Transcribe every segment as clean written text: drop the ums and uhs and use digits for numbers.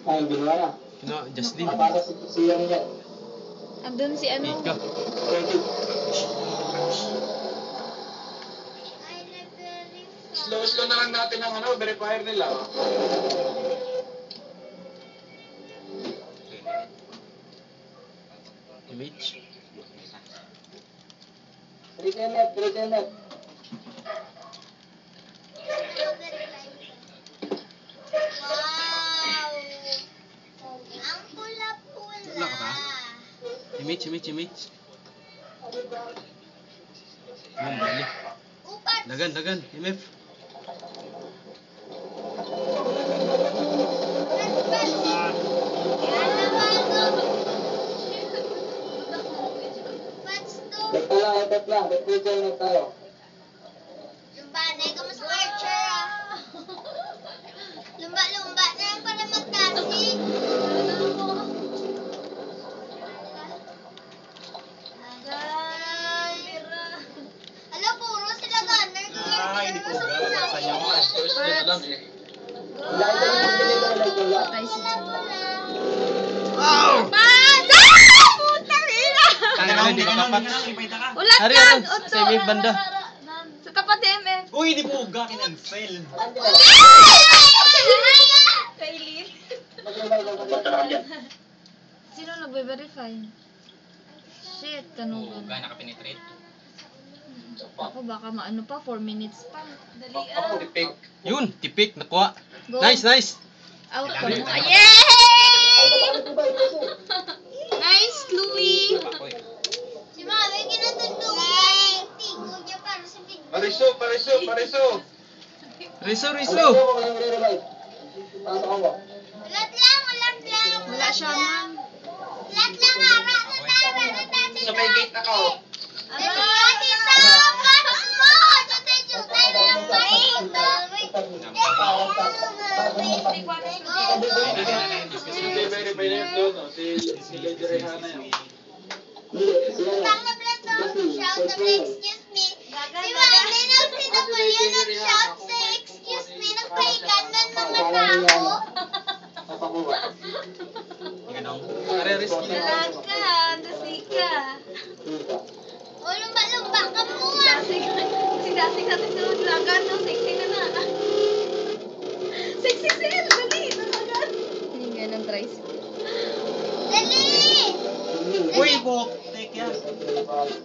Ay, ginawa na. No, Justin. Para siya niya. Andun si ano? Ika. Slow na lang natin ang verifier nila. Image. Pretend. Wala ka ba? Image. Yun, bali. Dagan. MF. Bet lang. Pretend na tayo. Lumbanay ka mas archer ah. Lumba na lang para magkasing. Ala, puro sila gunner. Hindi po. Sayang mo. First bet lang eh. Patay si Jim. Wow! Putang ina! Tangina, di ka kapat. Ulat Ari, lang! ano? Sa MF banda. Sa tapat ni MF. Uy, di po ga kinansel. Kailin. Sino nagbe-verify? Shit, kanugan. Ga nakapenetrate. Ako baka maano pa, 4 minutes pa. Dali Tipik. Yun, tipik. Nakuha. Go. Nice. Out ka mo. Yay! Nice, Louie! Si Mami, kinatundong. Tingog niya para sa video. Pariso. Riso. Ulat lang. Wala siya man. Ulat lang, hara na tayo. Sa may gate na ka oh. Dali, tita, pass mo! Jutay na lang ba? Verify na yun doon. Si Lady Rehana yan. Tang na pala to. Shout na excuse me. Si Mami nag-PW nag-shout sa excuse me. Nagpahikan man mga tao. Ganong. Are, risky na. Dalaga, dasika. O, lumba ka po ah. Dasik natin sa dalaga, no? Sexy ka na. Sexy sale! Dali, dalaga. Hindi nga ng tricycle. Dali! Uy, buk. Take yan.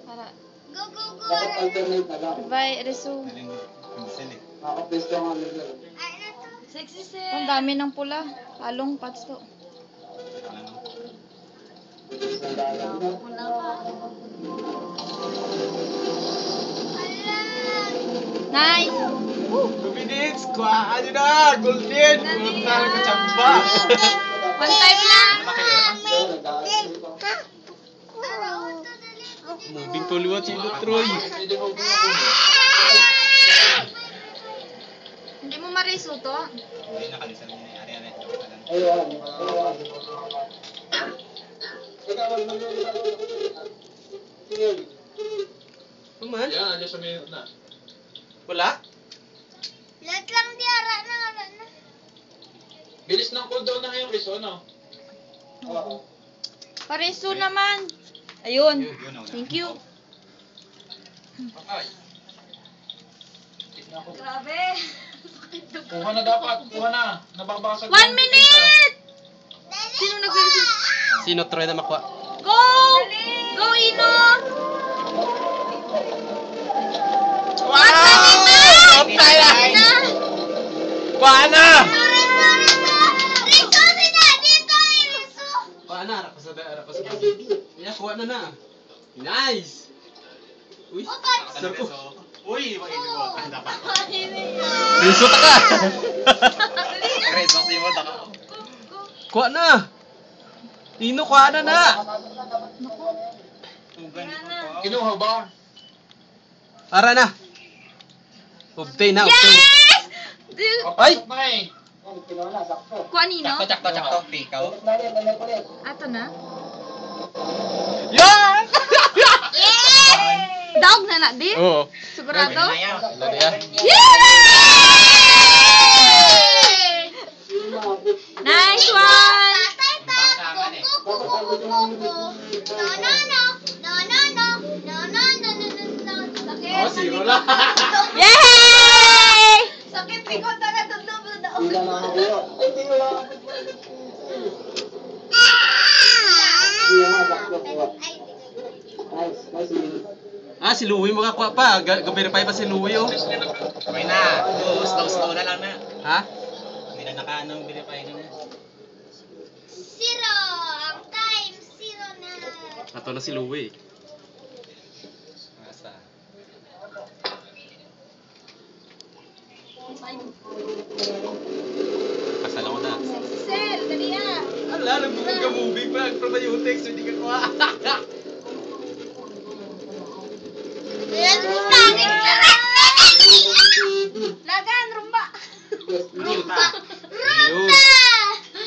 Para, Go. Alternate na lang. bye, resume. Daling cancel eh. Naka-place lang ang nila. Ay, na to. Sexy sale. Ang dami ng pula. Halong pats to. Pula pa. Nice! Woo! 2 minutes. Kuha nyo na. Golden. Punta na ka chamba. One time lang. Moving to liwat si Troy. Hindi mo mariso to. Uy, nakalisal niya na. Ari. Ayun. Kuman? Yan, andyan sa minute na. Wala? Lahat lang di hara na. Bilis ng cooldown na ngayon, Riso, no? Pariso naman. Ayun. Yun, oh. Thank you. Okay. Grabe. Kuha na dapat, kuha na. Nababasag. 1 minute! Sino nag-verify? Sino Troy na makuha? Go! Go, Ino! Wow! Patay na! Kuha na! Riso, si Daddy ito eh, Riso. Kuha na. Harap ko sa Kaya kuha na na. Nice! Uy! O, Paps. Sarko. Uy, makinig mo. Dapat. Riso ta ka! Reso si mo. Kuha na! Tino, kuha na na! Tugan ko. Kinuha ba? Ara na! Obtain na, obtain. Yes! Ay! Pasok na eh. Kinuha na, sakto. Kuha Nino? Tsakto. Pikaw. Ulit. Ato na? Yan! Dog na na, di? Oo. Sigurado? Ano niya? Yay! Nice one! Sikot na ka tudlo mo daw. Ah, si Louie makakuha pa. Ga-verify pa si Louie, oh. Okay na. Slow na lang na. Ha? Hindi na naka-anong verify na. Zero. Ang time, zero na. Ato na si Louie. Masa. Pasal ako na. Sel, dali na. Ala, nagbukod ka movie pa. Probiotics, hindi ka kuha. Ayan, static na rin. Lagan, rumba. Rumba. Yun.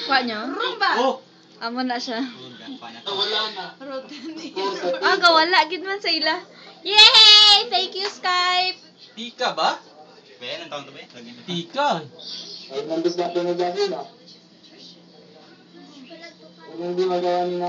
Kuha nyo? Rumba. Oh! Amo na siya. Wala na. Ah, kawala. Gid man sa ila. Yay! Thank you, Skype. Tika ba? Ben, ang taon to ba? Tika. Ay, nandun na pinagawin na. Kung hindi magawa ni